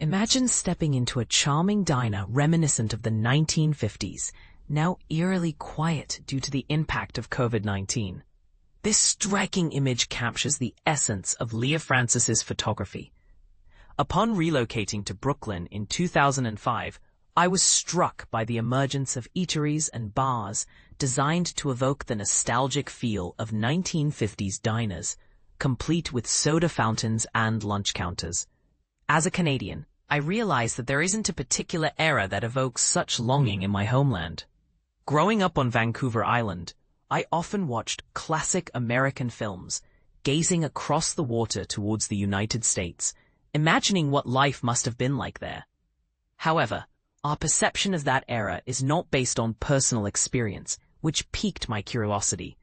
Imagine stepping into a charming diner reminiscent of the 1950s, now eerily quiet due to the impact of COVID-19. This striking image captures the essence of Leah Frances's photography. Upon relocating to Brooklyn in 2005, I was struck by the emergence of eateries and bars designed to evoke the nostalgic feel of 1950s diners, complete with soda fountains and lunch counters. As a Canadian, I realize that there isn't a particular era that evokes such longing in my homeland. Growing up on Vancouver Island, I often watched classic American films, gazing across the water towards the United States, imagining what life must have been like there. However, our perception of that era is not based on personal experience, which piqued my curiosity.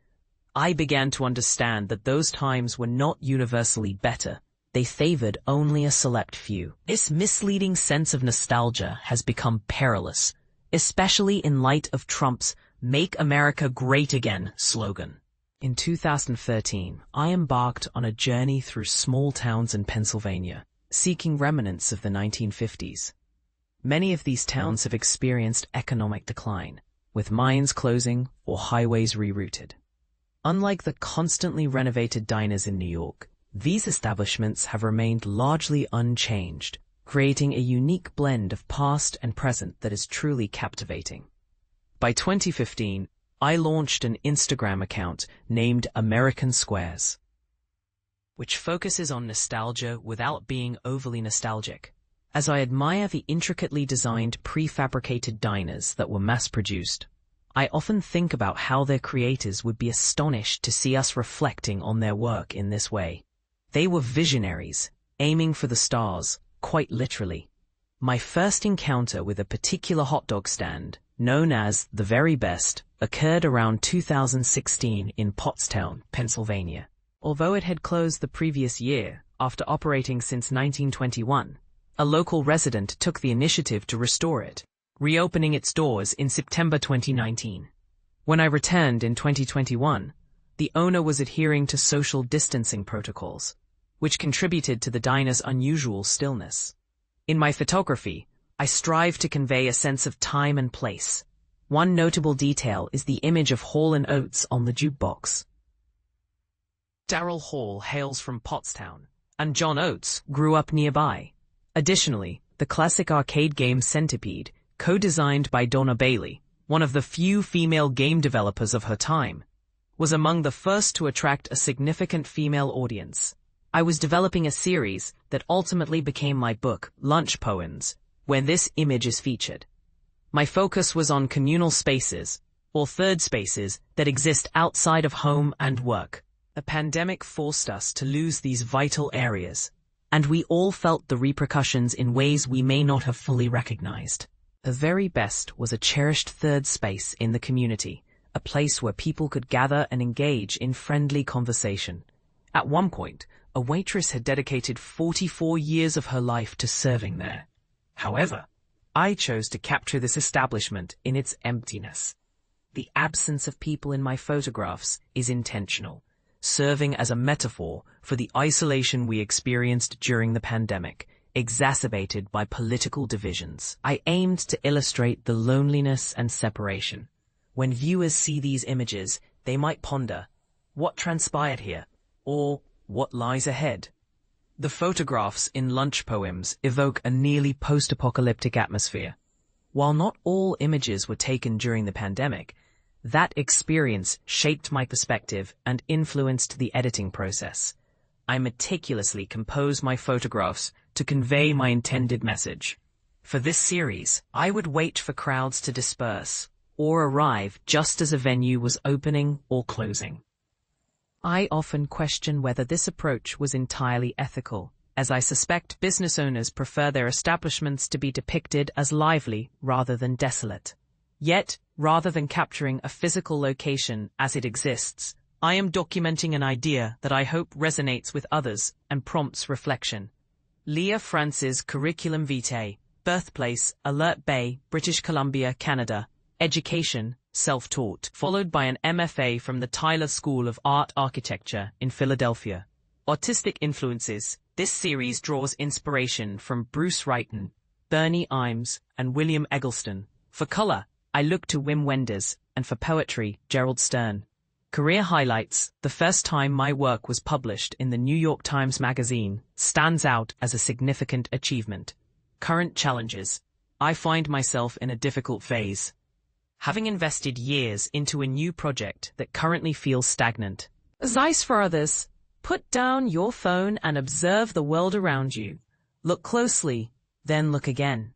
I began to understand that those times were not universally better. They favored only a select few. This misleading sense of nostalgia has become perilous, especially in light of Trump's "Make America Great Again" slogan. In 2013, I embarked on a journey through small towns in Pennsylvania, seeking remnants of the 1950s. Many of these towns have experienced economic decline, with mines closing or highways rerouted. Unlike the constantly renovated diners in New York, these establishments have remained largely unchanged, creating a unique blend of past and present that is truly captivating. By 2015, I launched an Instagram account named American Squares, which focuses on nostalgia without being overly nostalgic. As I admire the intricately designed prefabricated diners that were mass-produced, I often think about how their creators would be astonished to see us reflecting on their work in this way. They were visionaries, aiming for the stars, quite literally. My first encounter with a particular hot dog stand, known as The Very Best, occurred around 2016 in Pottstown, Pennsylvania. Although it had closed the previous year, after operating since 1921, a local resident took the initiative to restore it, reopening its doors in September 2019. When I returned in 2021, the owner was adhering to social distancing protocols, which contributed to the diner's unusual stillness. In my photography, I strive to convey a sense of time and place. One notable detail is the image of Hall & Oates on the jukebox. Daryl Hall hails from Pottstown, and John Oates grew up nearby. Additionally, the classic arcade game Centipede, co-designed by Donna Bailey, one of the few female game developers of her time, was among the first to attract a significant female audience. I was developing a series that ultimately became my book, Lunch Poems, where this image is featured. My focus was on communal spaces, or third spaces, that exist outside of home and work. The pandemic forced us to lose these vital areas, and we all felt the repercussions in ways we may not have fully recognized. The Very Best was a cherished third space in the community, a place where people could gather and engage in friendly conversation. At one point, a waitress had dedicated 44 years of her life to serving there. However, I chose to capture this establishment in its emptiness. The absence of people in my photographs is intentional, serving as a metaphor for the isolation we experienced during the pandemic, exacerbated by political divisions. I aimed to illustrate the loneliness and separation. When viewers see these images, they might ponder, what transpired here? Or what lies ahead? The photographs in Lunch Poems evoke a nearly post-apocalyptic atmosphere. While not all images were taken during the pandemic, that experience shaped my perspective and influenced the editing process. I meticulously compose my photographs to convey my intended message. For this series, I would wait for crowds to disperse, or arrive just as a venue was opening or closing. I often question whether this approach was entirely ethical, as I suspect business owners prefer their establishments to be depicted as lively rather than desolate. Yet, rather than capturing a physical location as it exists, I am documenting an idea that I hope resonates with others and prompts reflection. Leah Frances Curriculum Vitae, Birthplace, Alert Bay, British Columbia, Canada. Education, self-taught, followed by an MFA from the Tyler School of Art Architecture in Philadelphia. Autistic influences, This series draws inspiration from Bruce Wrighton, Bernie Imes, and William Eggleston. For color, I look to Wim Wenders, and for poetry, Gerald Stern. Career highlights: the first time my work was published in the New York Times Magazine stands out as a significant achievement. Current challenges: I find myself in a difficult phase, having invested years into a new project that currently feels stagnant. Advice for others: put down your phone and observe the world around you. Look closely, then look again.